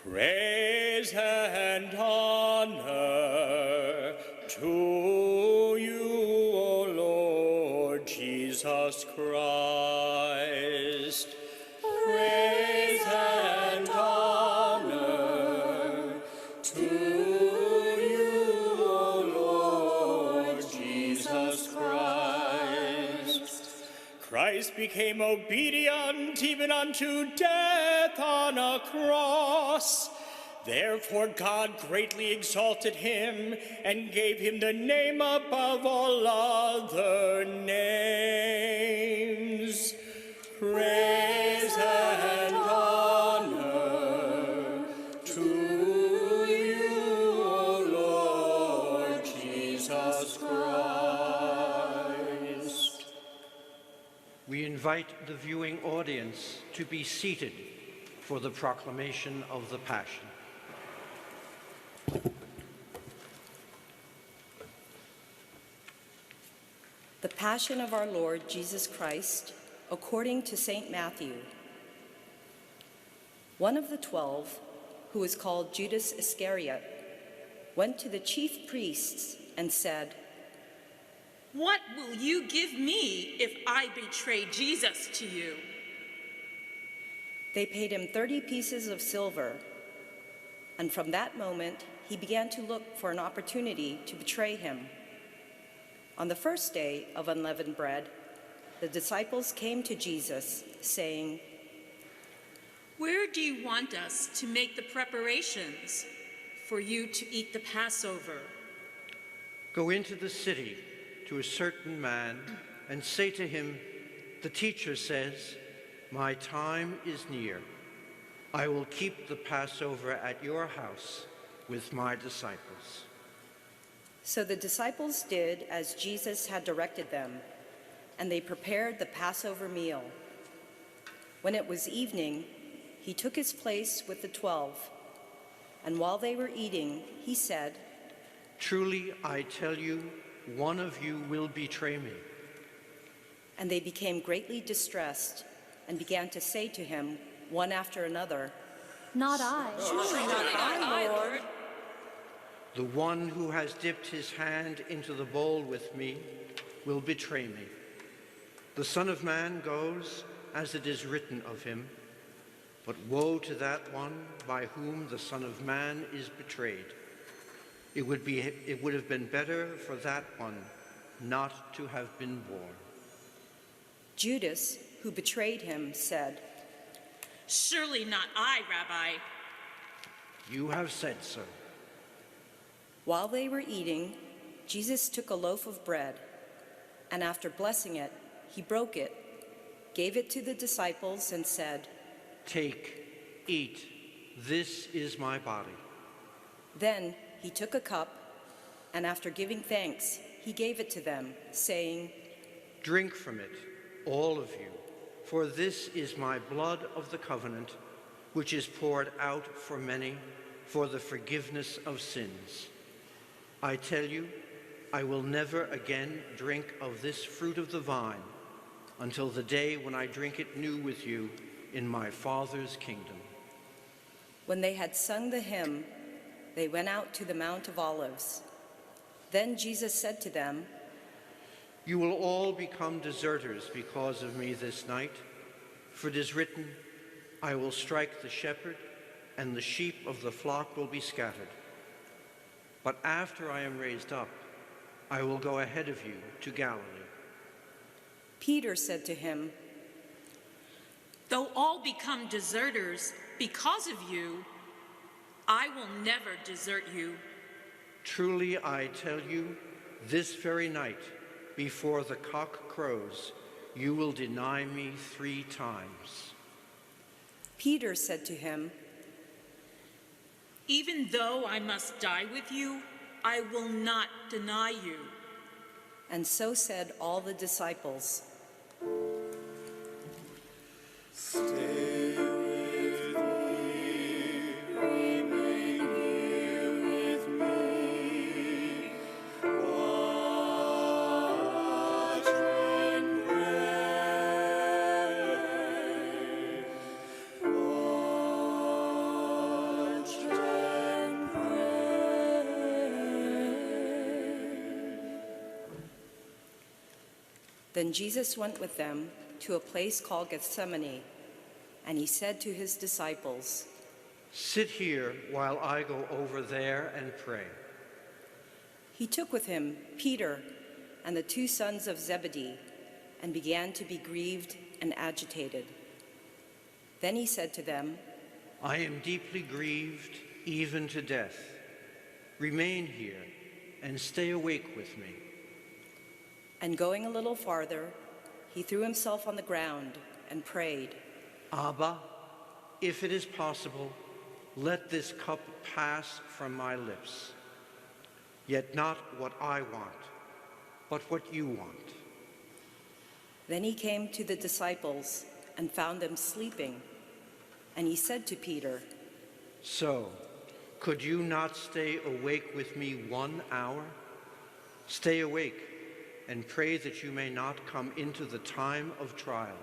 Praise and honor to you, O Lord Jesus Christ. Praise and honor to you, O Lord Jesus Christ. Christ became obedient even unto death on a cross. Therefore God greatly exalted him and gave him the name above all other names. Praise and honor to you, O Lord Jesus Christ. We invite the viewing audience to be seated for the proclamation of the Passion. The Passion of our Lord Jesus Christ, according to St. Matthew. One of the 12, who is called Judas Iscariot, went to the chief priests and said, "What will you give me if I betray Jesus to you?" They paid him 30 pieces of silver, and from that moment he began to look for an opportunity to betray him. On the first day of unleavened bread, the disciples came to Jesus, saying, "Where do you want us to make the preparations for you to eat the Passover?" Go into the city to a certain man and say to him, "The teacher says, my time is near. I will keep the Passover at your house with my disciples." So the disciples did as Jesus had directed them, and they prepared the Passover meal. When it was evening, he took his place with the 12, and while they were eating, he said, "Truly, I tell you, one of you will betray me." And they became greatly distressed and began to say to him, one after another, "Not I." "Surely not I, Lord." The one who has dipped his hand into the bowl with me will betray me. The Son of Man goes as it is written of him, but woe to that one by whom the Son of Man is betrayed. It would have been better for that one not to have been born. Judas, who betrayed him, said, "Surely not I, Rabbi." You have said so. While they were eating, Jesus took a loaf of bread, and after blessing it, he broke it, gave it to the disciples, and said, "Take, eat, this is my body." Then he took a cup, and after giving thanks, he gave it to them, saying, "Drink from it, all of you, for this is my blood of the covenant, which is poured out for many for the forgiveness of sins. I tell you, I will never again drink of this fruit of the vine until the day when I drink it new with you in my Father's kingdom." When they had sung the hymn, they went out to the Mount of Olives. Then Jesus said to them, "You will all become deserters because of me this night, for it is written, I will strike the shepherd, and the sheep of the flock will be scattered. But after I am raised up, I will go ahead of you to Galilee." Peter said to him, "Though all become deserters because of you, I will never desert you." "Truly I tell you, this very night, before the cock crows, you will deny me 3 times. Peter said to him, "Even though I must die with you, I will not deny you." and so said all the disciples. Stay with me, remain here with me, watch and pray, watch Then Jesus went with them to a place called Gethsemane, and he said to his disciples, "Sit here while I go over there and pray." He took with him Peter and the 2 sons of Zebedee and began to be grieved and agitated. Then he said to them, "I am deeply grieved, even to death. Remain here and stay awake with me." And going a little farther, he threw himself on the ground and prayed, "Abba, if it is possible, let this cup pass from my lips. Yet not what I want, but what you want." Then he came to the disciples and found them sleeping. And he said to Peter, "So, could you not stay awake with me 1 hour? Stay awake and pray that you may not come into the time of trial.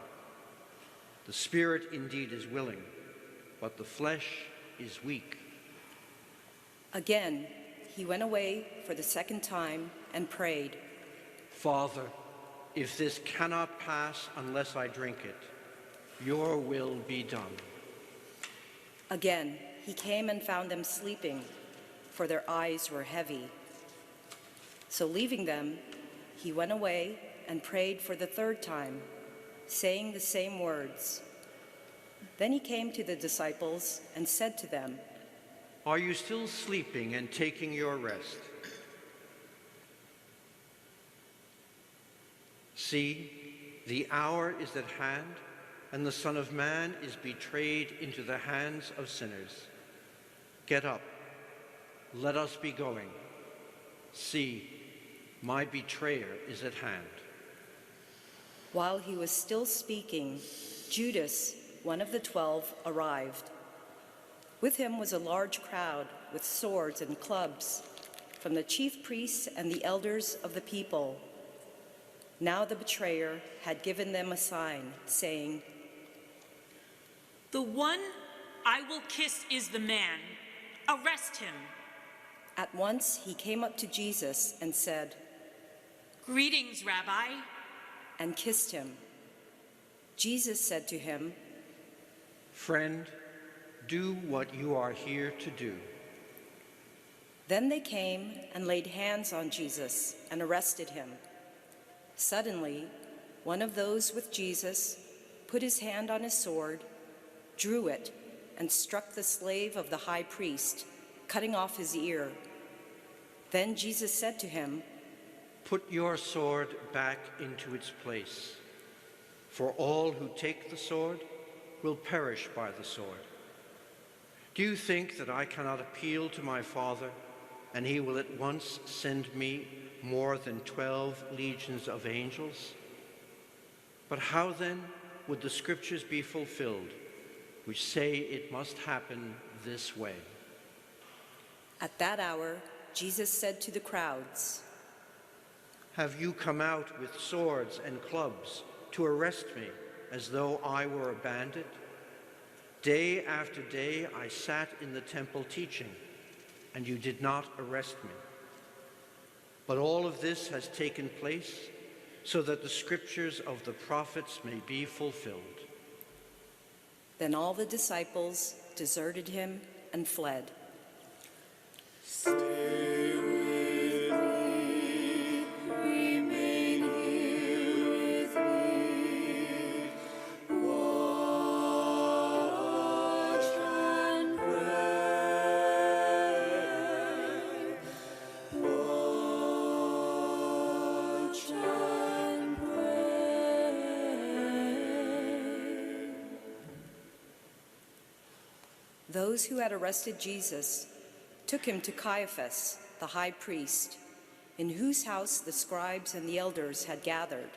The spirit indeed is willing, but the flesh is weak." Again, he went away for the 2nd time and prayed, "Father, if this cannot pass unless I drink it, your will be done." Again, he came and found them sleeping, for their eyes were heavy. So leaving them, he went away and prayed for the 3rd time, saying the same words. Then he came to the disciples and said to them, "Are you still sleeping and taking your rest? See, the hour is at hand, and the Son of Man is betrayed into the hands of sinners. Get up, let us be going. See, my betrayer is at hand." While he was still speaking, Judas, one of the 12, arrived. With him was a large crowd with swords and clubs from the chief priests and the elders of the people. Now the betrayer had given them a sign, saying, The one I will kiss is the man. Arrest him. At once he came up to Jesus and said, Greetings, Rabbi. and kissed him. Jesus said to him, "Friend, do what you are here to do." Then they came and laid hands on Jesus and arrested him. Suddenly, one of those with Jesus put his hand on his sword, drew it, and struck the slave of the high priest, cutting off his ear. Then Jesus said to him, "Put your sword back into its place, for all who take the sword will perish by the sword. Do you think that I cannot appeal to my Father, and he will at once send me more than 12 legions of angels? But how then would the scriptures be fulfilled, which say it must happen this way?" At that hour, Jesus said to the crowds, "Have you come out with swords and clubs to arrest me as though I were a bandit? Day after day I sat in the temple teaching, and you did not arrest me. But all of this has taken place so that the scriptures of the prophets may be fulfilled." Then all the disciples deserted him and fled. Stay with me, remain here with me. Watch and pray. Watch and pray. Those who had arrested Jesus took him to Caiaphas, the high priest, in whose house the scribes and the elders had gathered.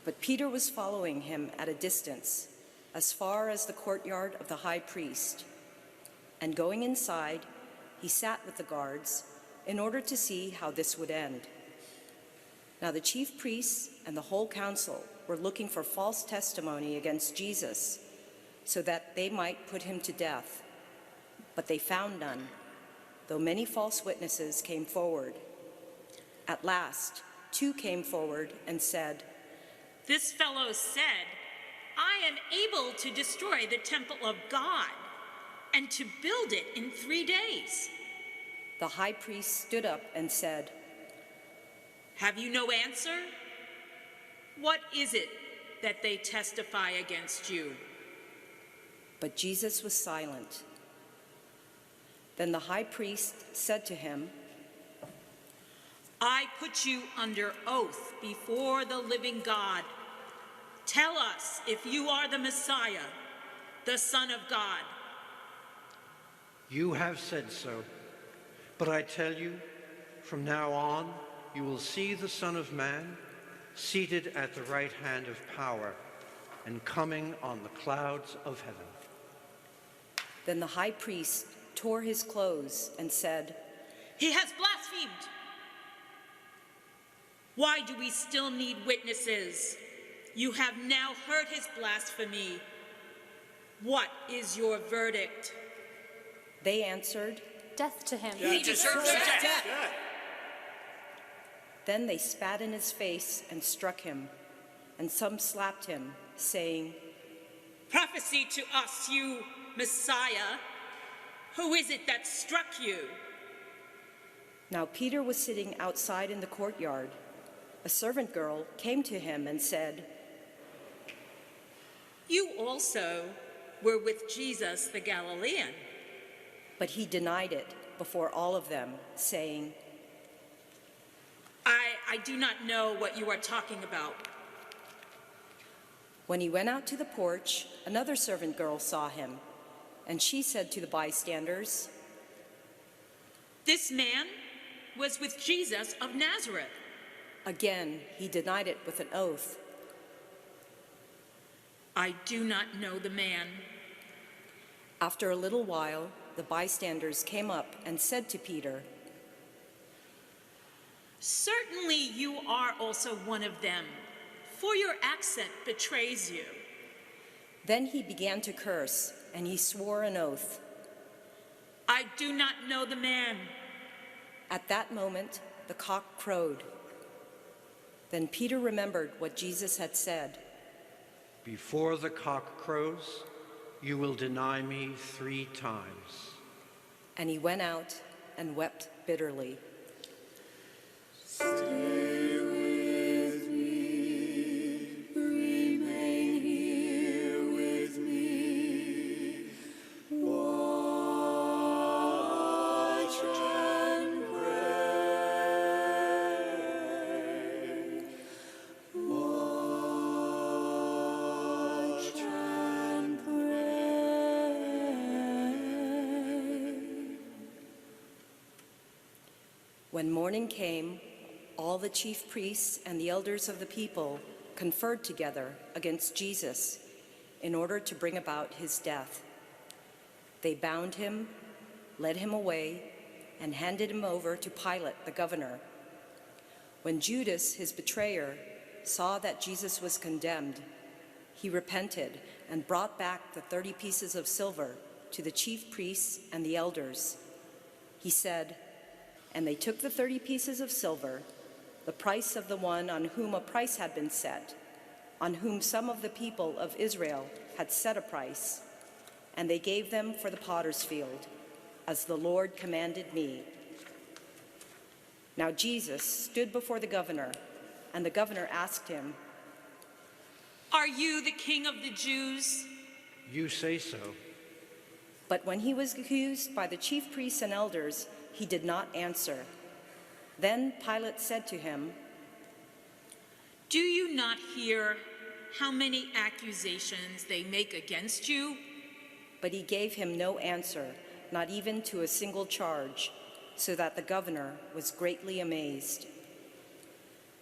But Peter was following him at a distance, as far as the courtyard of the high priest. And going inside, he sat with the guards in order to see how this would end. Now the chief priests and the whole council were looking for false testimony against Jesus, so that they might put him to death. But they found none, though many false witnesses came forward. At last, two came forward and said, "This fellow said, 'I am able to destroy the temple of God and to build it in 3 days.'" The high priest stood up and said, "Have you no answer? What is it that they testify against you?" but Jesus was silent. Then the high priest said to him, "I put you under oath before the living God. Tell us if you are the Messiah, the Son of God." You have said so, but I tell you, from now on you will see the Son of Man seated at the right hand of power and coming on the clouds of heaven. Then the high priest tore his clothes and said, "He has blasphemed. Why do we still need witnesses? You have now heard his blasphemy. What is your verdict?" They answered, Death to him. He deserves death. Then they spat in his face and struck him, and some slapped him, saying, "Prophesy to us, you Messiah. Who is it that struck you?" Now Peter was sitting outside in the courtyard. A servant girl came to him and said, "You also were with Jesus the Galilean." but he denied it before all of them, saying, I do not know what you are talking about." When he went out to the porch, another servant girl saw him, and she said to the bystanders, "This man was with Jesus of Nazareth." Again, he denied it with an oath. "I do not know the man." After a little while, the bystanders came up and said to Peter, "Certainly you are also one of them, for your accent betrays you." Then he began to curse, and he swore an oath. "I do not know the man." At that moment, the cock crowed. Then Peter remembered what Jesus had said. Before the cock crows, you will deny me 3 times. And he went out and wept bitterly. Stay with me, remain here with me, watch and pray, watch and pray. When morning came, all the chief priests and the elders of the people conferred together against Jesus in order to bring about his death. They bound him, led him away, and handed him over to Pilate, the governor. When Judas, his betrayer, saw that Jesus was condemned, he repented and brought back the 30 pieces of silver to the chief priests and the elders. He said, "And they took the 30 pieces of silver, the price of the one on whom a price had been set, on whom some of the people of Israel had set a price, and they gave them for the potter's field, as the Lord commanded me." Now Jesus stood before the governor, and the governor asked him, "Are you the king of the Jews?" You say so. But when he was accused by the chief priests and elders, he did not answer. Then Pilate said to him, "Do you not hear how many accusations they make against you?" But he gave him no answer, not even to a single charge, so that the governor was greatly amazed.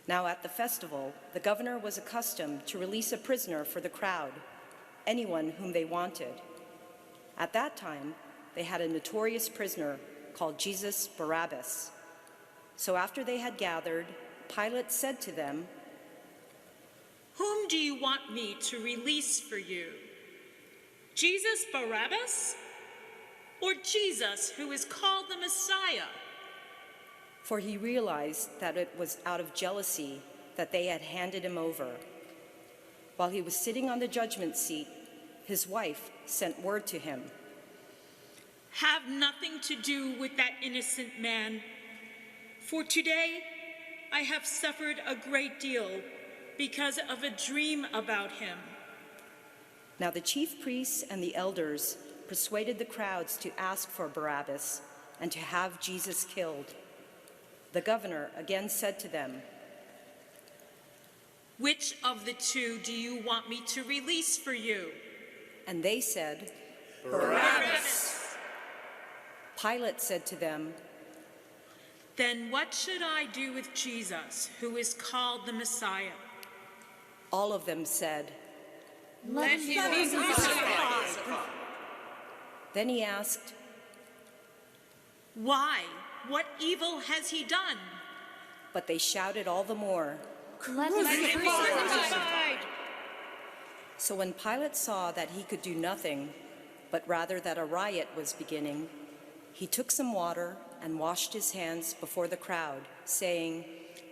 Now at the festival, the governor was accustomed to release a prisoner for the crowd, anyone whom they wanted. At that time, they had a notorious prisoner called Jesus Barabbas. So after they had gathered, Pilate said to them, "Whom do you want me to release for you? Jesus Barabbas? Or Jesus who is called the Messiah?" for he realized that it was out of jealousy that they had handed him over. While he was sitting on the judgment seat, his wife sent word to him, "Have nothing to do with that innocent man, for today I have suffered a great deal because of a dream about him." Now the chief priests and the elders persuaded the crowds to ask for Barabbas and to have Jesus killed. The governor again said to them, "Which of the two do you want me to release for you?" and they said, "Barabbas." Pilate said to them, "Then what should I do with Jesus, who is called the Messiah?" all of them said. Let him be crucified. Then he asked, Why? What evil has he done? but they shouted all the more. Let him be crucified. So when Pilate saw that he could do nothing, but rather that a riot was beginning, he took some water and washed his hands before the crowd, saying,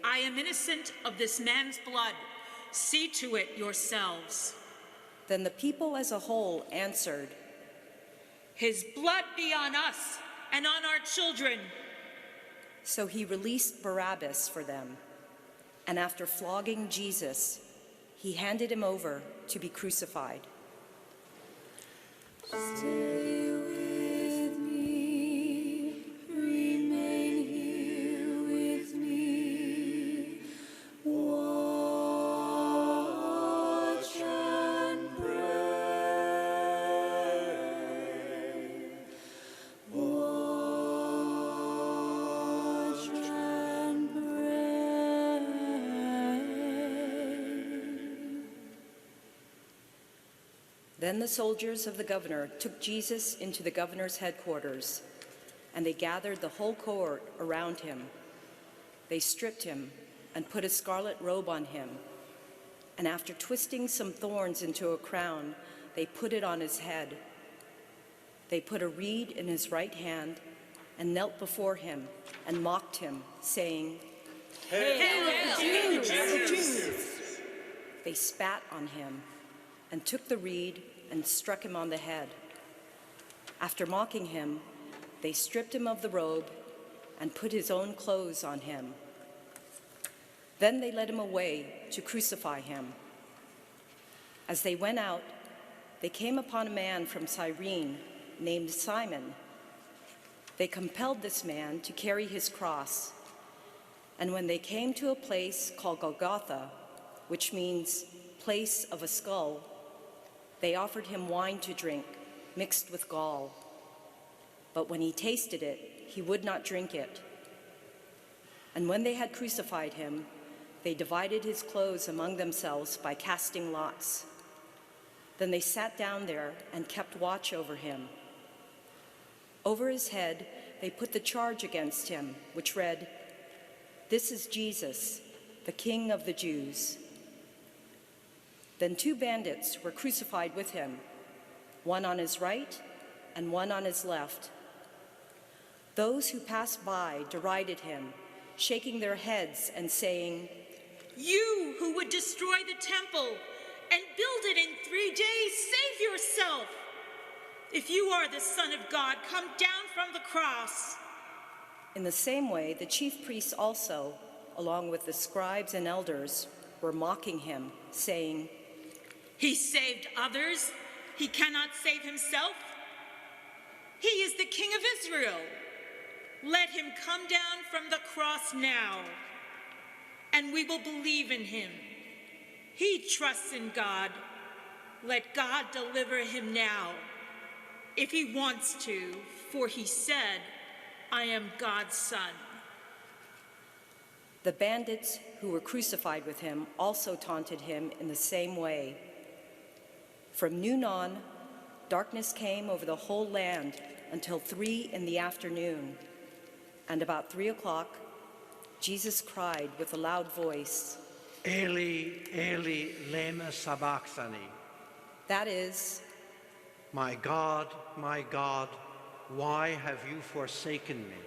I am innocent of this man's blood. See to it yourselves. Then the people as a whole answered, His blood be on us and on our children. So he released Barabbas for them, and after flogging Jesus, he handed him over to be crucified. Stay with me, remain here with me, watch and pray, watch and pray. Then the soldiers of the governor took Jesus into the governor's headquarters, and they gathered the whole court around him. They stripped him and put a scarlet robe on him, and after twisting some thorns into a crown, they put it on his head. They put a reed in his right hand and knelt before him and mocked him, saying, Hail the Jews! They spat on him and took the reed and struck him on the head. After mocking him, they stripped him of the robe and put his own clothes on him. Then they led him away to crucify him. As they went out, they came upon a man from Cyrene named Simon. They compelled this man to carry his cross, and when they came to a place called Golgotha, which means place of a skull, they offered him wine to drink, mixed with gall. But when he tasted it, he would not drink it. And when they had crucified him, they divided his clothes among themselves by casting lots. Then they sat down there and kept watch over him. Over his head, they put the charge against him, which read, "This is Jesus, the King of the Jews." Then 2 bandits were crucified with him, one on his right and one on his left. Those who passed by derided him, shaking their heads and saying, You who would destroy the temple and build it in 3 days, save yourself. If you are the Son of God, come down from the cross. In the same way, the chief priests also, along with the scribes and elders, were mocking him, saying, He saved others. He cannot save himself. He is the King of Israel. Let him come down from the cross now, and we will believe in him. He trusts in God. Let God deliver him now, if he wants to, for he said, I am God's son. The bandits who were crucified with him also taunted him in the same way. From noon on, darkness came over the whole land until 3 p.m, and about 3 o'clock, Jesus cried with a loud voice, Eli, Eli, lema sabachthani. that is, My God, why have you forsaken me?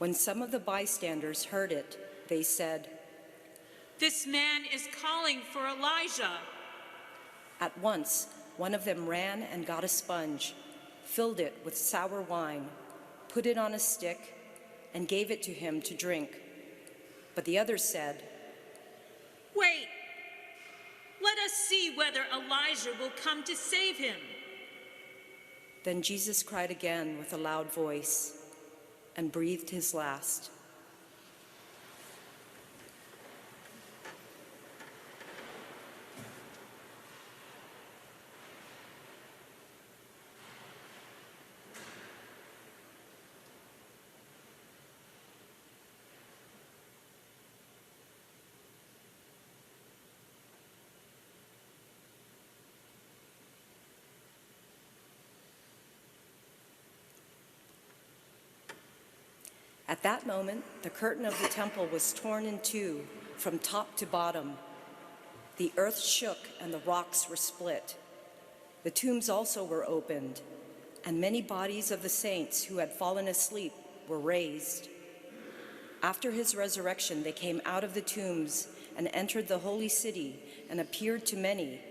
When some of the bystanders heard it, they said, "This man is calling for Elijah." At once, one of them ran and got a sponge, filled it with sour wine, put it on a stick, and gave it to him to drink. But the others said, "Wait, let us see whether Elijah will come to save him." Then Jesus cried again with a loud voice and breathed his last. At that moment, the curtain of the temple was torn in two from top to bottom. The earth shook and the rocks were split. The tombs also were opened, and many bodies of the saints who had fallen asleep were raised. After his resurrection, they came out of the tombs and entered the holy city and appeared to many.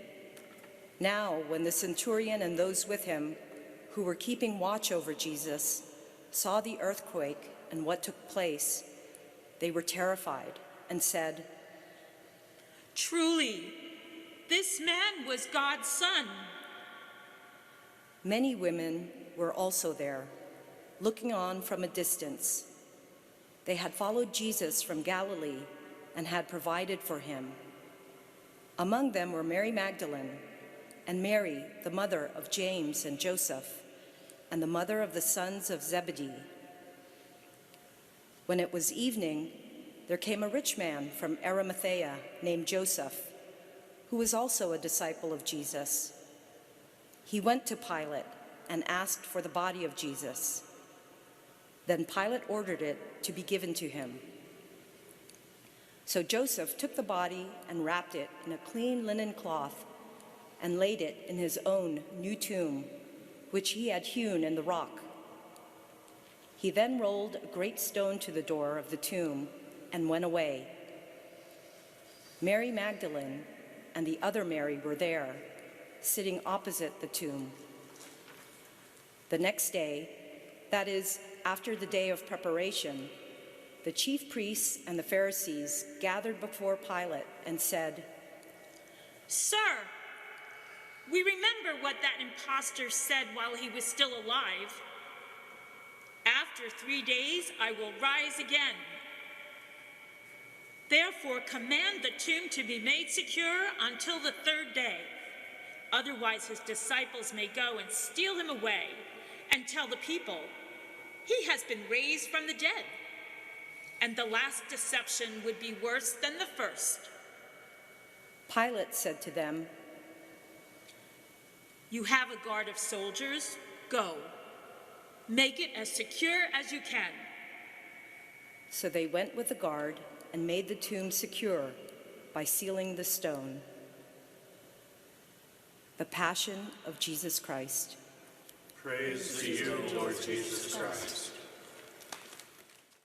Now, when the centurion and those with him, who were keeping watch over Jesus, saw the earthquake and what took place, they were terrified and said, "Truly, this man was God's son." Many women were also there, looking on from a distance. They had followed Jesus from Galilee and had provided for him. Among them were Mary Magdalene and Mary, the mother of James and Joseph, and the mother of the sons of Zebedee. When it was evening, there came a rich man from Arimathea named Joseph, who was also a disciple of Jesus. He went to Pilate and asked for the body of Jesus. Then Pilate ordered it to be given to him. So Joseph took the body and wrapped it in a clean linen cloth and laid it in his own new tomb, which he had hewn in the rock. He then rolled a great stone to the door of the tomb and went away. Mary Magdalene and the other Mary were there, sitting opposite the tomb. The next day, that is, after the day of preparation, the chief priests and the Pharisees gathered before Pilate and said, "Sir, we remember what that impostor said while he was still alive. 'After 3 days, I will rise again.' Therefore, command the tomb to be made secure until the 3rd day. Otherwise, his disciples may go and steal him away and tell the people, 'He has been raised from the dead.' And the last deception would be worse than the first." Pilate said to them, "You have a guard of soldiers. Go. Make it as secure as you can." So they went with the guard and made the tomb secure by sealing the stone. The Passion of Jesus Christ. Praise to you, Lord Jesus Christ.